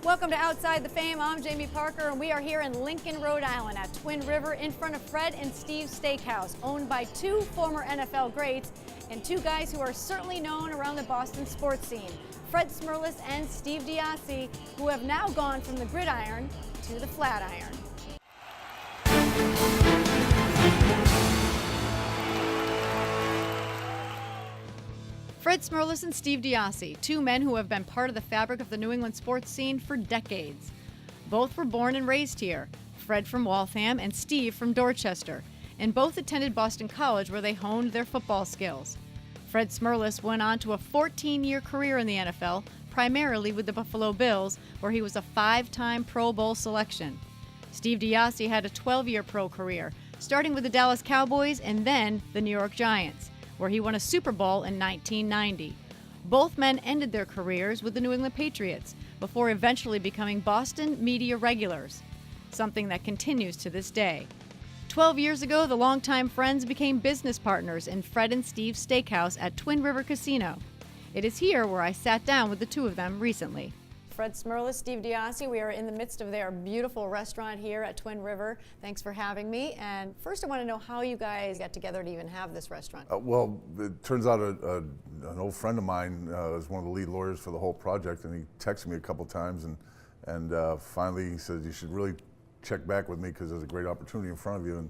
Welcome to Outside the Fame. I'm Jayme Parker, and we are here in Lincoln, Rhode Island at Twin River in front of Fred and Steve Steakhouse, owned by two former NFL greats and two guys who are certainly known around the Boston sports scene, Fred Smerlas and Steve DeOssie, who have now gone from the gridiron to the flat iron. Fred Smerlas and Steve DeOssie, two men who have been part of the fabric of the New England sports scene for decades. Both were born and raised here, Fred from Waltham and Steve from Dorchester, and both attended Boston College where they honed their football skills. Fred Smerlas went on to a 14-year career in the NFL, primarily with the Buffalo Bills, where he was a 5-time Pro Bowl selection. Steve DeOssie had a 12-year pro career, starting with the Dallas Cowboys and then the New York Giants, where he won a Super Bowl in 1990. Both men ended their careers with the New England Patriots before eventually becoming Boston media regulars, something that continues to this day. 12 years ago, the longtime friends became business partners in Fred and Steve's Steakhouse at Twin River Casino. It is here where I sat down with the two of them recently. Fred Smerlas, Steve DeOssie, we are in the midst of their beautiful restaurant here at Twin River. Thanks for having me. And first I want to know how you guys got together to even have this restaurant. Well, it turns out an old friend of mine is one of the lead lawyers for the whole project, and he texted me a couple times, and finally he said, you should really check back with me because there's a great opportunity in front of you.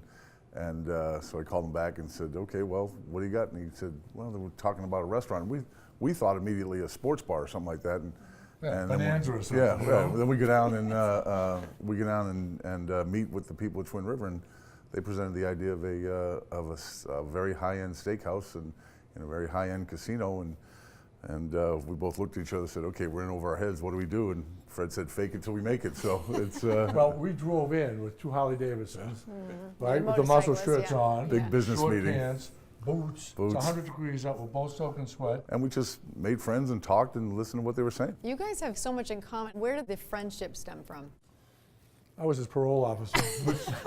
And so I called him back and said, okay, well, what do you got? And he said, well, they were talking about a restaurant. We thought immediately a sports bar or something like that. And Bonanza or something. Yeah. Then we go down and meet with the people at Twin River, and they presented the idea of a very high-end steakhouse and a very high-end casino, and we both looked at each other and said, okay, we're in over our heads. What do we do? And Fred said, fake it till we make it. So it's well, we drove in with two Harley Davidsons, right, with the muscle shirts on, big business short meeting. pants, boots. It's 100 degrees out. We're both soaking sweat. And we just made friends and talked and listened to what they were saying. You guys have so much in common. Where did the friendship stem from? I was his parole officer.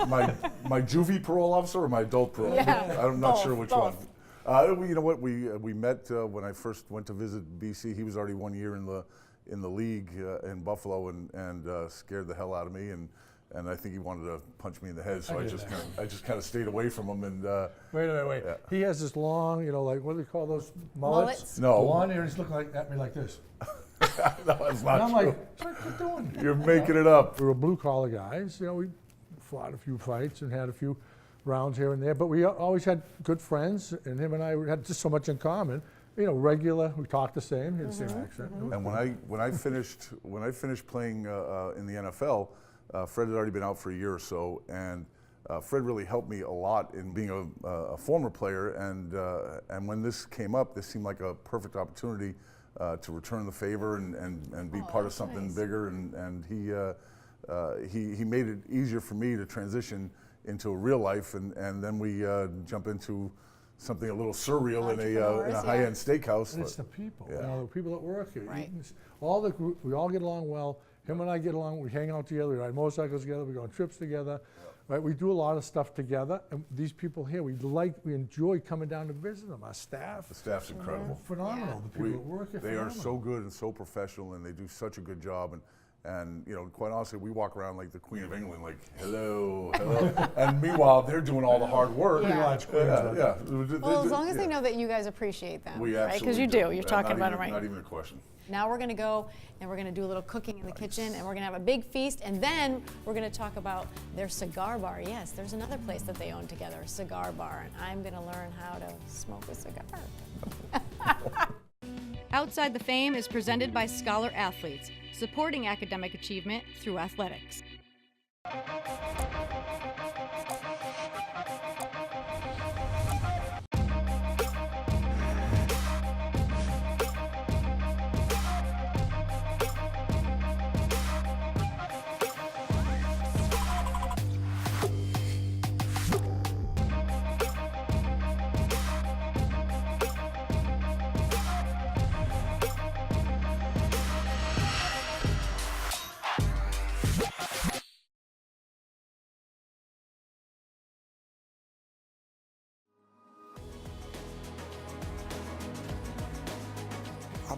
my juvie parole officer or my adult parole? Yeah, I'm not sure which one. both. You know what? We met when I first went to visit BC. He was already 1 year in the league in Buffalo and scared the hell out of me, and I think he wanted to punch me in the head. So I just kind of stayed away from him. And wait. Yeah. He has this long, like what do they call those mullets? No. Blonde hair. He's looking at me like this. No, that's not and I'm true. like, what are you doing? You're making it up. We were blue collar guys. We fought a few fights and had a few rounds here and there, but we always had good friends, and him and I had just so much in common. Regular. We talked the same. He had the same accent. And when I finished playing in the NFL, Fred had already been out for a year or so, and Fred really helped me a lot in being a former player. And when this came up, this seemed like a perfect opportunity to return the favor and be part of something bigger. And he made it easier for me to transition into a real life, and then we jump into something a little surreal in a high-end steakhouse. And it's the people, Yeah. the people that work here. Right. All the group, we all get along well. Him and I get along. We hang out together. We ride motorcycles together. We go on trips together. Right. We do a lot of stuff together. And these people here, we enjoy coming down to visit them. Our staff. The staff's incredible. Phenomenal. The people that work here. They are so good and so professional, and they do such a good job. And quite honestly, we walk around like the Queen of England, like, hello. And meanwhile, they're doing all the hard work. Yeah. Well, as long as they they know that you guys appreciate them, we right? Because absolutely you do. You're talking about it it right. Not even a question. Now we're going to go and we're going to do a little cooking in the kitchen, and we're going to have a big feast, and then we're going to talk about their cigar bar. Yes, there's another place that they own together, a cigar bar, and I'm going to learn how to smoke a cigar. Outside the Fame is presented by Scholar Athletes, supporting academic achievement through athletics.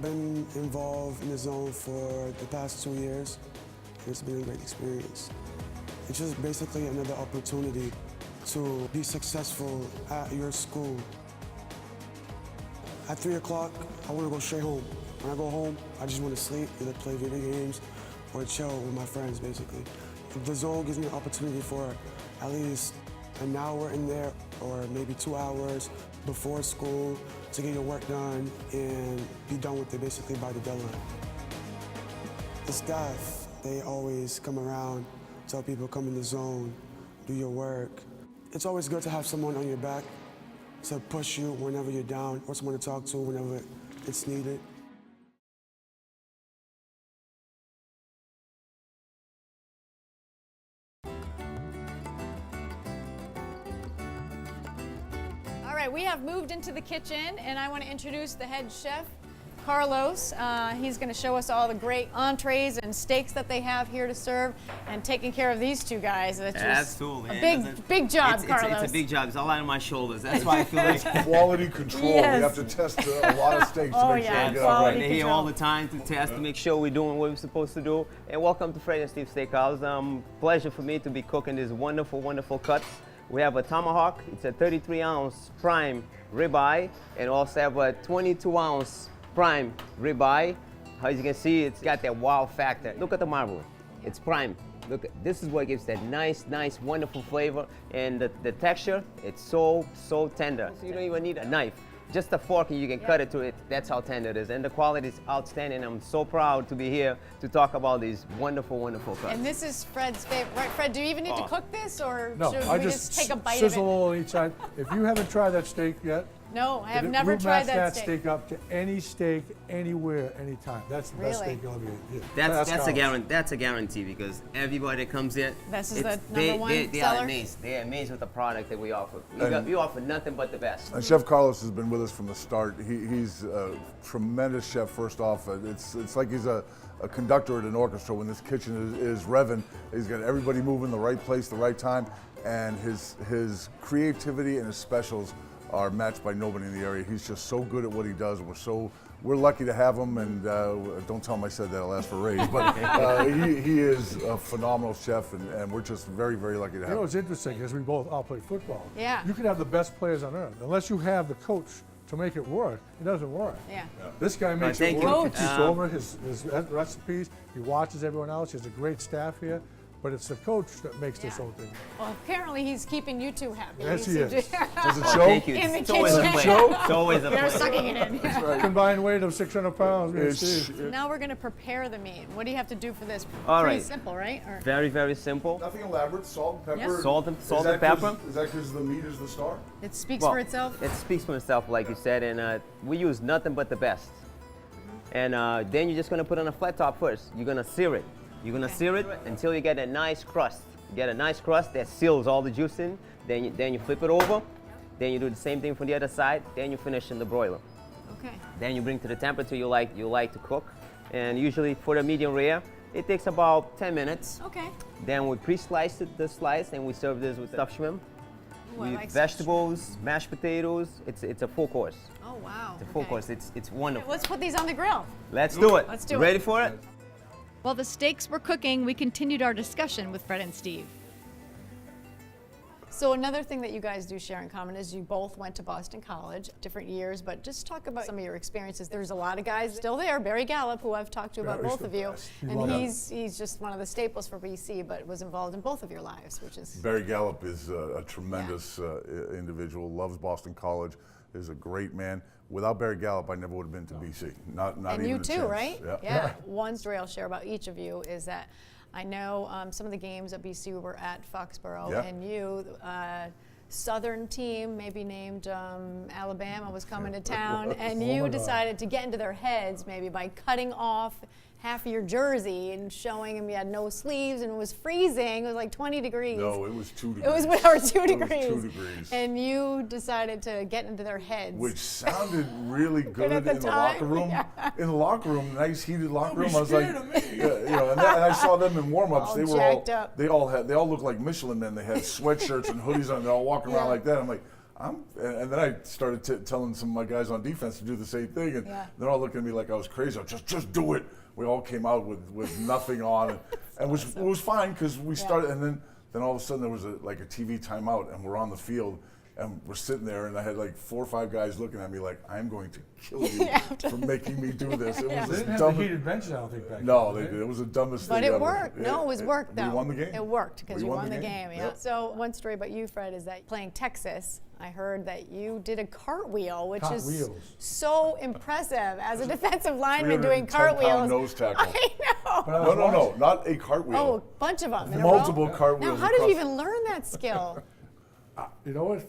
been involved in the zone for the past 2 years. It's been a great experience. It's just basically another opportunity to be successful at your school. At 3 o'clock, I want to go straight home. When I go home, I just want to sleep, either play video games or chill with my friends, basically. The zone gives me an opportunity for at least an hour in there or maybe 2 hours before school to get your work done and be done with it basically by the deadline. The staff, they always come around, tell people come in the zone, do your work. It's always good to have someone on your back to push you whenever you're down or someone to talk to whenever it's needed. All right, we have moved into the kitchen, and I want to introduce the head chef, Carlos. He's going to show us all the great entrees and steaks that they have here to serve, and taking care of these two guys. That's just Absolutely. a big job, Carlos. It's a big job. It's all on my shoulders. That's why I feel like Quality control. Yes. We have to test a lot of steaks Oh, to make yeah, sure we get it quality right. they're here control. all the time to test to make sure we're doing what we're supposed to do. And welcome to Fred and Steve Steakhouse. Pleasure for me to be cooking these wonderful, wonderful cuts. We have a tomahawk. It's a 33-ounce prime ribeye, and also have a 22-ounce prime ribeye. As you can see, it's got that wow factor. Look at the marble. It's prime. Look, this is what gives that nice, wonderful flavor. And the texture, it's so tender. So you don't even need a knife. Just a fork and you can cut it to it. That's how tender it is. And the quality is outstanding. I'm so proud to be here to talk about these wonderful, wonderful cuts. And this is Fred's favorite. Right, Fred, do you even need to cook this, or No, should I we just take a bite of sizzle it? a little on each side. If you haven't tried that steak yet, No, I have we'll never tried match that steak up to any steak, anywhere, anytime. That's the best Really? steak you'll ever eat. That's a Carlos. guarantee. That's a guarantee because everybody that comes in. This is it's- the number one they seller? are amazed. They're amazed with the product that we offer. And- We offer nothing but the best. And Chef Carlos has been with us from the start. He's a tremendous chef. First off, it's like he's a conductor at an orchestra. When this kitchen is revving, he's got everybody moving the right place, the right time, and his creativity and his specials are matched by nobody in the area. He's just so good at what he does. We're lucky to have him, and don't tell him I said that. I'll ask for a raise. But he is a phenomenal chef, and we're just very, very lucky to You have know him. what's interesting is we both all play football. Yeah. You can have the best players on earth. Unless you have the coach to make it work, it doesn't work. Yeah. This guy makes thank it you. work. He Coach. keeps over his recipes. He watches everyone else. He has a great staff here. But it's the coach that makes this Yeah. whole thing. Well, apparently he's keeping you two happy. Yes, he He's- is. Does it Oh, show? thank you. In the It's always a kitchen. pleasure. It's always a You're pleasure. sucking it in. Combined weight of 600 pounds. me and It's- Steve. Now we're going to prepare the meat. What do you have to do for this? All Pretty right. simple, right? Or Very, very simple. Nothing elaborate. Salt and pepper. Yeah. Salt and Is that pepper. 'cause- Is that because the meat is the star? it speaks Well, for itself? It speaks for itself, like you said, and we use nothing but the best. And then you're just gonna put on a flat top first. You're gonna sear it. You're gonna sear it until you get a nice crust. You get a nice crust that seals all the juice in. Then you flip it over. Then you do the same thing from the other side. Then you finish in the broiler. Okay. Then you bring to the temperature you like to cook. And usually for the medium rare, it takes about 10 minutes. Okay. Then we pre-slice the slice and we serve this with stuffed shrimp, Ooh, I with like vegetables, mashed potatoes. It's a full course. Oh, wow. It's a full Okay. course. It's wonderful. Let's put these on the grill. Let's do it. Let's do it. Ready for it? While the steaks were cooking, we continued our discussion with Fred and Steve. So another thing that you guys do share in common is you both went to Boston College, different years, but just talk about some of your experiences. There's a lot of guys still there, Barry Gallup, who I've talked to about Barry's both the of you, best. We and love him. he's just one of the staples for BC, but was involved in both of your lives, which is Barry Gallup is a tremendous individual, loves Boston College, is a great man. Without Barry Gallup, I never would have been to BC. Not and even you a too, chance. right? Yeah. One story I'll share about each of you is that I know some of the games at BC were at Foxborough, Yeah. and you, Southern team, maybe named Alabama, was coming to town, and Oh you my God. decided to get into their heads maybe by cutting off half of your jersey and showing them you had no sleeves and it was freezing. It was like 20 degrees. No, it was 2 It degrees. was or 2 It was degrees. 2 degrees. And you decided to get into their heads. Which sounded really good at the in the time, locker room. In the locker room, nice heated locker room. I was scared like, of me. yeah, you know, and I saw them in warm-ups. All They were jacked up. they all looked like Michelin men. They had sweatshirts and hoodies on. They're all walking around Yeah. like that. I'm like, and then I started telling some of my guys on defense to do the same thing, and they're all looking at me like I was crazy. Just do it. We all came out with nothing on, and it was fine because we started, and then all of a sudden there was a TV timeout, and we're on the field. And we're sitting there, and I had like 4 or 5 guys looking at me like, I'm going to kill you for making me do this. It was They didn't have the heated benches, I don't think, back then. No, they did. It was the dumbest thing But it ever. worked. No, it was work, though. We won the game. It worked because you won the game. Yeah. Yep. So one story about you, Fred, is that playing Texas, I heard that you did a cartwheel, which is so impressive as a defensive lineman doing cartwheels. Nose tackle. I know. No, not a cartwheel. Oh, a bunch of them. Multiple cartwheels. Now, how did you even learn that skill? You know what?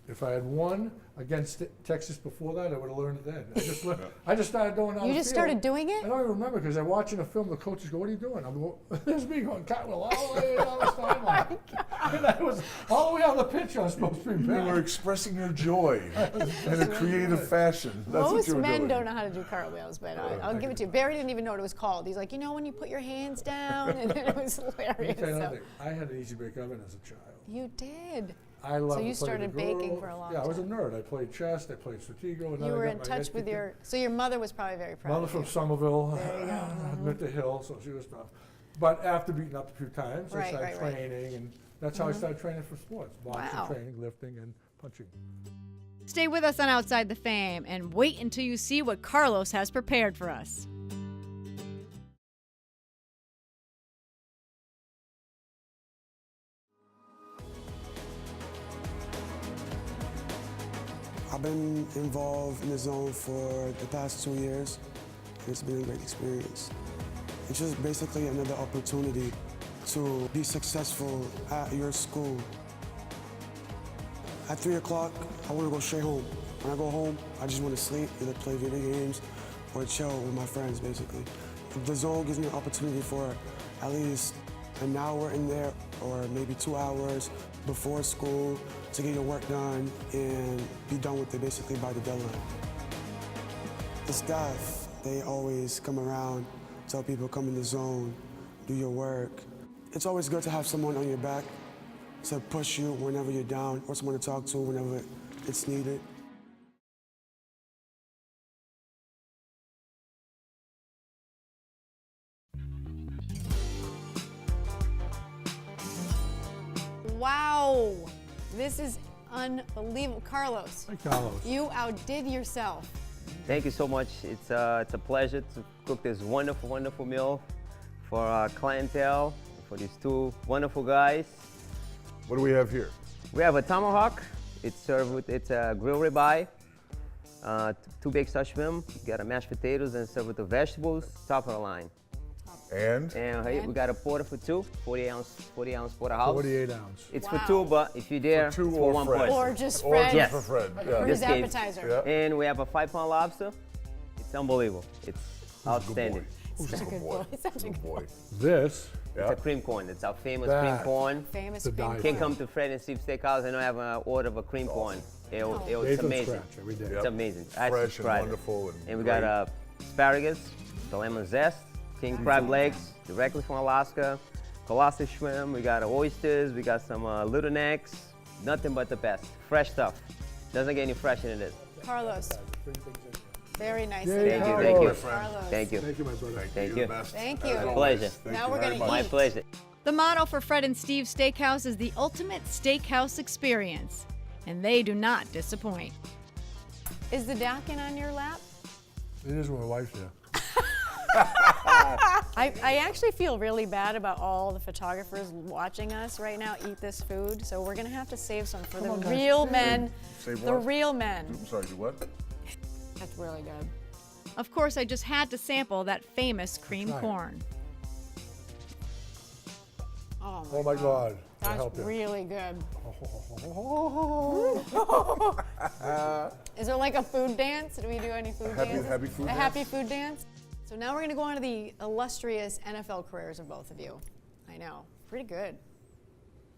If I had won against Texas before that, I would have learned it then. I just started doing it on You the just field. started doing it? I don't even remember because I'm watching a film. The coaches go, "What are you doing?" I'm going, "There's me going cartwheel all the way down the sideline." And I was all the way on the pitch. I was supposed to be You back. were expressing your joy in a creative fashion. That's what Most you were men doing. don't know how to do cartwheels, but I'll give it to you. Barry didn't even know what it was called. He's like, when you put your hands down, and it was Let me hilarious. tell you another So. thing. I had an easy bake oven as a child. You did. I loved So you to play started the baking girl. for a long Yeah, I was a time. nerd. I played chess. I played Stratego. And then You I were got in my touch head with kicked in. so your mother was probably very proud Mother of from you. Somerville, There you go. went to Hill, so she was tough. But after beating up a few times, I Right, started right, right. training, and that's how I started training for sports. Boxing, Wow. training, lifting, and punching. Stay with us on Outside the Fame and wait until you see what Carlos has prepared for us. I've been involved in the zone for the past 2 years, and it's been a great experience. It's just basically another opportunity to be successful at your school. At 3 o'clock, I want to go straight home. When I go home, I just want to sleep, either play video games or chill with my friends, basically. The zone gives me an opportunity for at least an hour in there or maybe 2 hours before school to get your work done and be done with it basically by the deadline. The staff, they always come around, tell people come in the zone, do your work. It's always good to have someone on your back to push you whenever you're down or someone to talk to whenever it's needed. Wow, this is unbelievable. Carlos, Hey, Carlos. you outdid yourself. Thank you so much. It's a pleasure to cook this wonderful, wonderful meal for our clientele, for these 2 wonderful guys. What do we have here? We have a tomahawk. It's served with a grilled ribeye, 2 baked Dutch shrimp. You got a mashed potatoes and served with the vegetables, top of the line. And And hey, we got a porter for 2, 40 ounce porterhouse. 48 ounce. It's Wow. for 2, but if you're there, For 2 it's or for 1 Fred. person. Or just or Fred. just for Fred. For Yeah. his This case. appetizer. Yeah. And we have a 5-pound lobster. It's unbelievable. It's outstanding. Who's a good boy? Such a Good good boy. This, It's a cream corn. It's our famous cream That- corn. Famous The cream dive. Can corn. come to Fred and Steve Steakhouse and I have an order of a cream corn. It's made from amazing. scratch every day. It's Yep. amazing. I Fresh and subscribe. wonderful and we got great. asparagus, the lemon zest, king crab legs directly from Alaska, colossus shrimp. We got oysters. We got some little necks. Nothing but the best. Fresh stuff. Doesn't get any fresher than this. Carlos, very nice. Yay, of Thank you. Carlos. Thank you. My friend. Carlos. Thank you. Thank you, my brother. Thank You're you. the best. Thank As you. always. Pleasure. Thank Now you we're very gonna much. My eat. pleasure. The motto for Fred and Steve Steakhouse is the ultimate steakhouse experience, and they do not disappoint. Is the Dakin on your lap? It is when my wife's there. I actually feel really bad about all the photographers watching us right now eat this food, so we're gonna have to save some for the on, guys. real men. Save The what? real men. I'm sorry, you what? That's really good. Of course, I just had to sample that famous cream Try it. corn. Oh my God. I That's helped you. really good. Is there like a food dance? Do we do any food dances? happy food a dance? happy food dance? So now we're going to go on to the illustrious NFL careers of both of you. I know. Pretty good.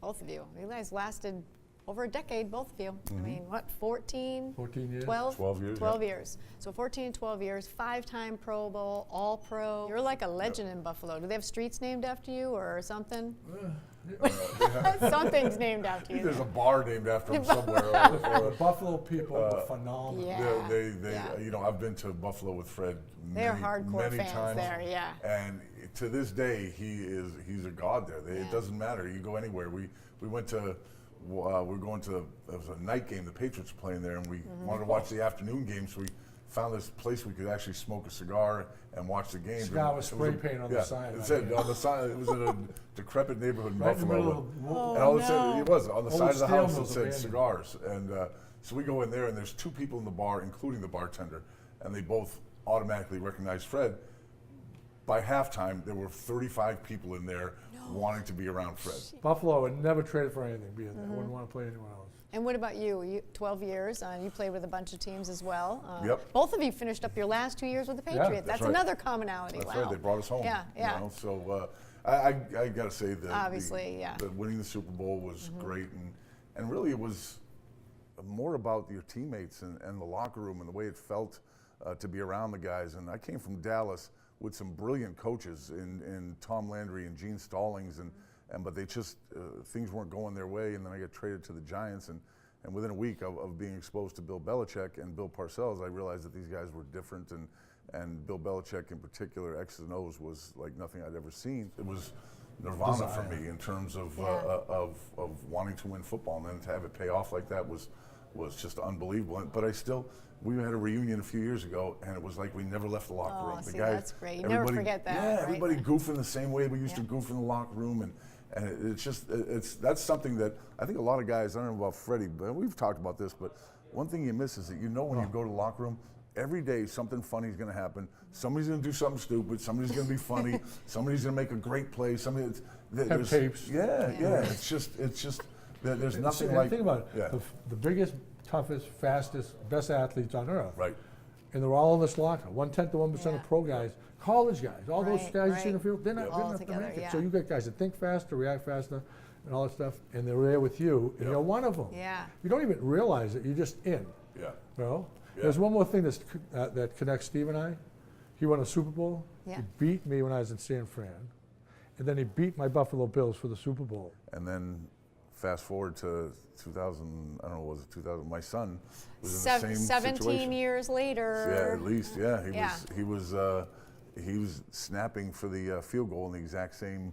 Both of you. You guys lasted over a decade, both of you. I mean, what, 14? 14 years? 12 years, 12 years. So 14 and 12 years, 5-time Pro Bowl, All-Pro. You're like a legend in Buffalo. Do they have streets named after you or something? Something's named after you. There's a bar named after him somewhere. The Buffalo people are phenomenal. Yeah. You know, I've been to Buffalo with Fred They're hardcore many fans times, there, yeah. And to this day, he's a god there. It doesn't matter. You go anywhere. We went to. We're going to. It was a night game. The Patriots were playing there, and we wanted to watch the afternoon game. So we found this place we could actually smoke a cigar and watch the game. Cigar with spray paint on the side. It said on the side. It was in a decrepit neighborhood in Right in the Buffalo. middle And all it said, it was on the side of the house. It Mills said abandoned. cigars, and so we go in there, and there's 2 people in the bar, including the bartender, and they both automatically recognize Fred. By halftime, there were 35 people in there wanting to be around Fred. Buffalo would never trade it for anything, being there. Wouldn't want to play anywhere else. And what about you? 12 years. You played with a bunch of teams as well. Yep. Both of you finished up your last 2 years with the Patriots. that's That's right. another commonality. That's wow. right. They brought us home. Yeah, yeah. You know? So I got to say that Obviously, yeah. that winning the Super Bowl was great, and really it was more about your teammates and the locker room and the way it felt to be around the guys. And I came from Dallas with some brilliant coaches in Tom Landry and Gene Stallings, but they just things weren't going their way. And then I got traded to the Giants, and within a week of being exposed to Bill Belichick and Bill Parcells, I realized that these guys were different, and Bill Belichick in particular, X's and O's, was like nothing I'd ever seen. It was nirvana for me in terms of wanting to win football, and then to have it pay off like that was just unbelievable. But we had a reunion a few years ago, and it was like we never left the locker room. See, The guys, that's great. You never forget that. Yeah, right? everybody goofing the same way we used to goof in the locker room, and that's something that I think a lot of guys, I don't know about Freddie, but we've talked about this, but one thing you miss is that when you go to the locker room, every day something funny is going to happen. Somebody's going to do something stupid. Somebody's going to be funny. Somebody's going to make a great play. Have tapes. Yeah. It's just there's nothing like. Think about it. Yeah. The biggest, toughest, fastest, best athletes on earth. Right. And they're all in this locker. 1/10 to 1% of pro guys, college guys, all those Right, guys you see in the right. field, they're not All good enough to together, make it. yeah. So you got guys that think faster, react faster, and all that stuff, and they're there with you, and you're one of them. Yeah. You don't even realize it. You're just in. Yeah. You know? Yeah. There's one more thing that connects Steve and I. He won a Super Bowl. Yeah. He beat me when I was in San Fran, and then he beat my Buffalo Bills for the Super Bowl. And then fast forward to 2000, I don't know, was it 2000? My son was in the same 17 situation. years later. Yeah, at least, yeah. He Yeah. was snapping for the field goal in the exact same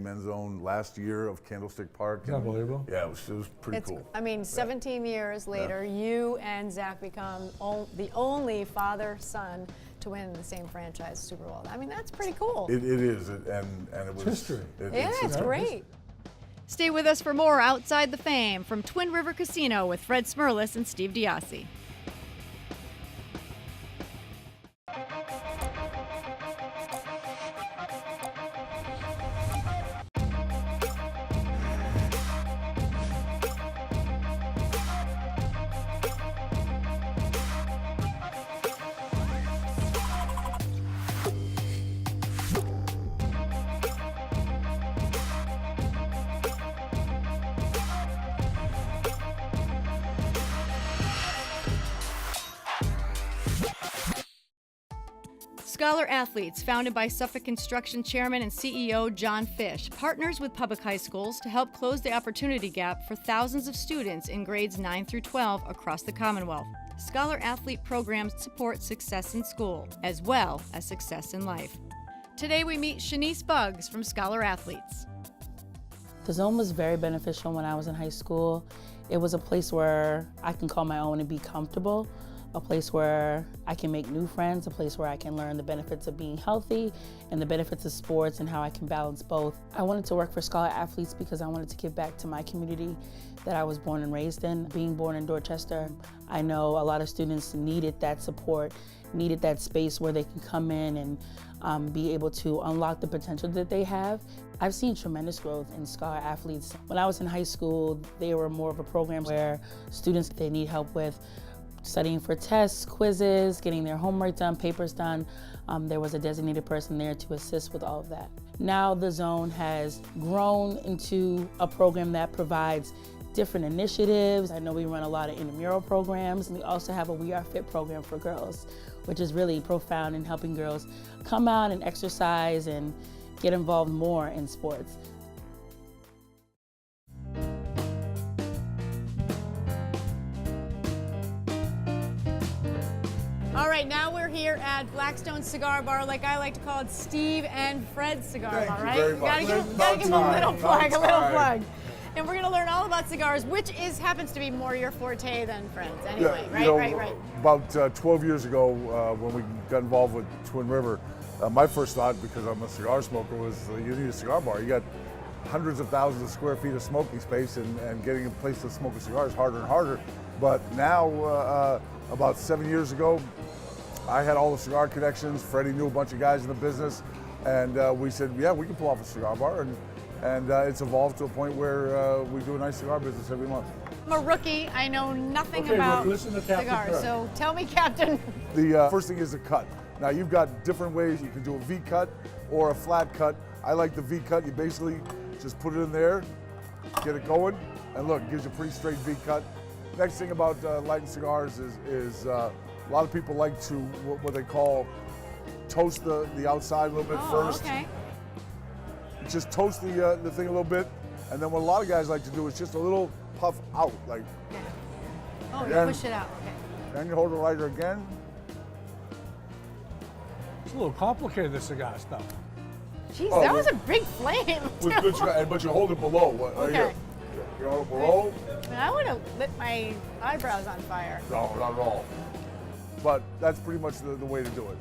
end zone last year of Candlestick Park. Isn't that unbelievable? Yeah, it was pretty cool. I mean, 17 years later, you and Zach become the only father-son to win the same franchise Super Bowl. I mean, that's pretty cool. It is, and it was history. It's great. Stay with us for more Outside the Fame from Twin River Casino with Fred Smerlas and Steve DeOssie. Scholar Athletes, founded by Suffolk Construction Chairman and CEO John Fish, partners with public high schools to help close the opportunity gap for thousands of students in grades 9 through 12 across the Commonwealth. Scholar Athlete programs support success in school, as well as success in life. Today we meet Shanice Buggs from Scholar Athletes. The zone was very beneficial when I was in high school. It was a place where I can call my own and be comfortable, a place where I can make new friends, a place where I can learn the benefits of being healthy and the benefits of sports and how I can balance both. I wanted to work for Scholar Athletes because I wanted to give back to my community that I was born and raised in. Being born in Dorchester, I know a lot of students needed that support, needed that space where they can come in and be able to unlock the potential that they have. I've seen tremendous growth in Scholar Athletes. When I was in high school, they were more of a program where students, they need help with studying for tests, quizzes, getting their homework done, papers done. There was a designated person there to assist with all of that. Now the zone has grown into a program that provides different initiatives. I know we run a lot of intramural programs, and we also have a We Are Fit program for girls, which is really profound in helping girls come out and exercise and get involved more in sports. All right, now we're here at Blackstone Cigar Bar, like I like to call it, Steve and Fred's Cigar Thank Bar, you right? very much. Gotta give him a little plug, And we're gonna learn all about cigars, which happens to be more your forte than Fred's anyway, right? About 12 years ago, when we got involved with Twin River, my first thought, because I'm a cigar smoker, was you need a cigar bar. You got hundreds of thousands of square feet of smoking space, and getting a place to smoke a cigar is harder and harder. But now, about 7 years ago, I had all the cigar connections. Freddie knew a bunch of guys in the business, and we said, yeah, we can pull off a cigar bar, and it's evolved to a point where we do a nice cigar business every month. I'm a rookie. I know nothing Okay, about well, listen to Captain cigars, Kirk. so tell me, Captain. The first thing is a cut. Now you've got different ways. You can do a V cut or a flat cut. I like the V cut. You basically just put it in there, get it going, and look, it gives you a pretty straight V cut. Next thing about lighting cigars is a lot of people like to what they call toast the outside a little bit first. Okay. Just toast the thing a little bit, and then what a lot of guys like to do is just a little puff out, like. Oh, you Then- push it out. Okay. Then you hold the lighter again. It's a little complicated, this cigar stuff. Jeez, Oh, that well- was a big flame. With good cigar, but you hold it below. Right Okay. here. You hold it below. I would have lit my eyebrows on fire. No, not at all. But that's pretty much the way to do it.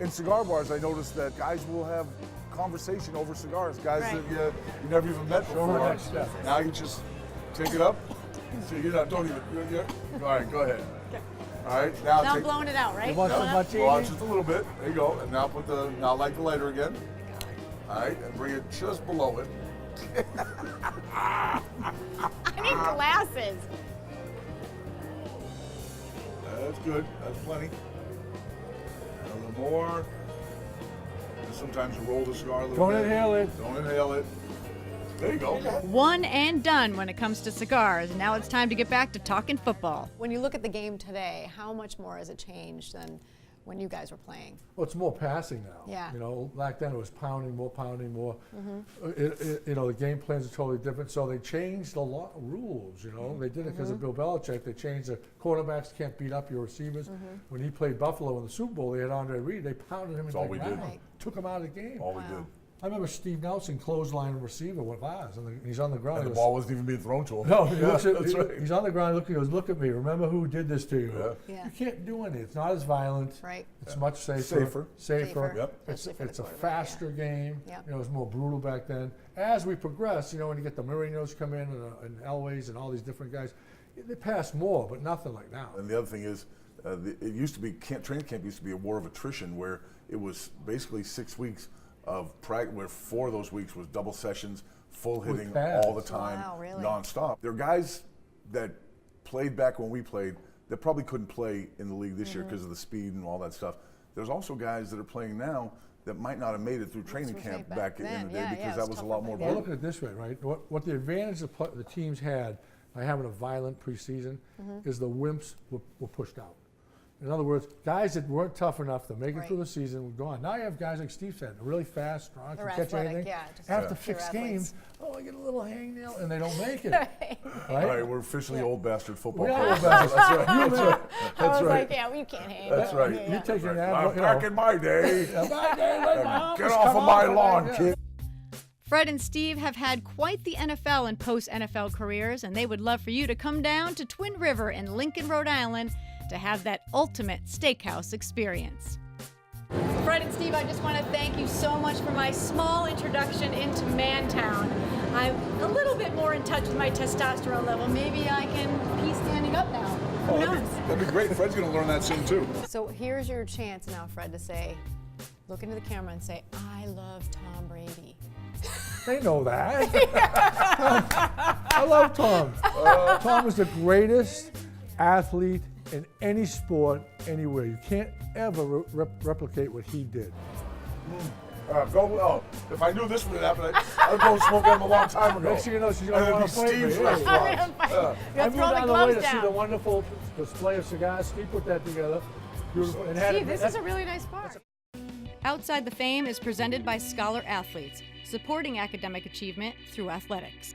In cigar bars, I noticed that guys will have conversation over cigars. Guys Right. that you never even met Show me before. next step. Now you just take it up. So you're not, don't even. All right, go ahead. All right, now Now I'm take. blowing it out, right? You want some Blowing it out? martini? Well, just a little bit. There you go. And now light the lighter again. All right, and bring it just below it. I need glasses. That's good. That's plenty. A little more. And sometimes you roll the cigar a little Don't bit. inhale it. Don't inhale it. There you go. One and done when it comes to cigars. Now it's time to get back to talking football. When you look at the game today, how much more has it changed than when you guys were playing? Well, it's more passing now. Yeah. You know, back then it was pounding more. You know, the game plans are totally different. So they changed a lot of rules. You know, they did it because of Bill Belichick. They changed the quarterbacks can't beat up your receivers. When he played Buffalo in the Super Bowl, they had Andre Reed. They pounded him into all the we ground, did. Right. took him out of the game. All we did. I remember Steve Nelson clothesline receiver with ours, and he's on the ground. And he the goes, ball wasn't even being thrown to him. No, he Yeah, looks at, that's right. he's on the ground looking, he goes, look at me, remember who did this to you? Yeah. You can't do anything, it's not as violent. Right. It's much safer. Safer. Safer. Yep. It's, Especially for the it's a quarterback, faster game. Yep. You know, it was more brutal back then. As we progress, you know, when you get the Marinos come in and Elways and all these different guys, they pass more, but nothing like now. And the other thing is, it used to be, training camp used to be a war of attrition where it was basically 6 weeks of practice, where 4 of those weeks was double sessions, full hitting pads. all the time, Wow, really? nonstop. There are guys that played back when we played that probably couldn't play in the league this year because of the speed and all that stuff. There's also guys that are playing now that might not have made it through training camp back in then. the day Yeah, because yeah, that it's was a tougher lot more back Well, then. look at it this way, right? What the advantage the teams had by having a violent preseason is the wimps were pushed out. In other words, guys that weren't tough enough to make it Right. through the season were gone. Now you have guys like Steve said, really fast, strong, They're can catch athletic, anything. yeah, just After pure 6 athletes. games, I get a little hangnail, and they don't make it. All right, we're officially old bastard football We are players. old bastards. That's right. That's right. I was That's right. like, yeah, you can't hang. That's right. Yeah. You're taking that, you know, Back in my day. my day, let my Get uncles off come of my over, lawn, yeah. kid. Fred and Steve have had quite the NFL and post-NFL careers, and they would love for you to come down to Twin River in Lincoln, Rhode Island to have that ultimate steakhouse experience. Fred and Steve, I just want to thank you so much for my small introduction into Mantown. I'm a little bit more in touch with my testosterone level. Maybe I can be standing up now. Who knows? That'd be great. Fred's going to learn that soon, too. So here's your chance now, Fred, to say, look into the camera and say, I love Tom Brady. They know that. I love Tom. Tom is the greatest athlete in any sport, anywhere. You can't ever replicate what he did. If I knew this would happen, I'd go smoke them a long time ago. Next thing you know, she's going to And want it'd to be fight me. Steve's Hey. restaurant. I You'll moved throw the down the way gloves to see the down. wonderful display of cigars. Steve put that together. Beautiful. And had Steve, it, this is a really nice bar. Outside the Fame is presented by Scholar Athletes, supporting academic achievement through athletics.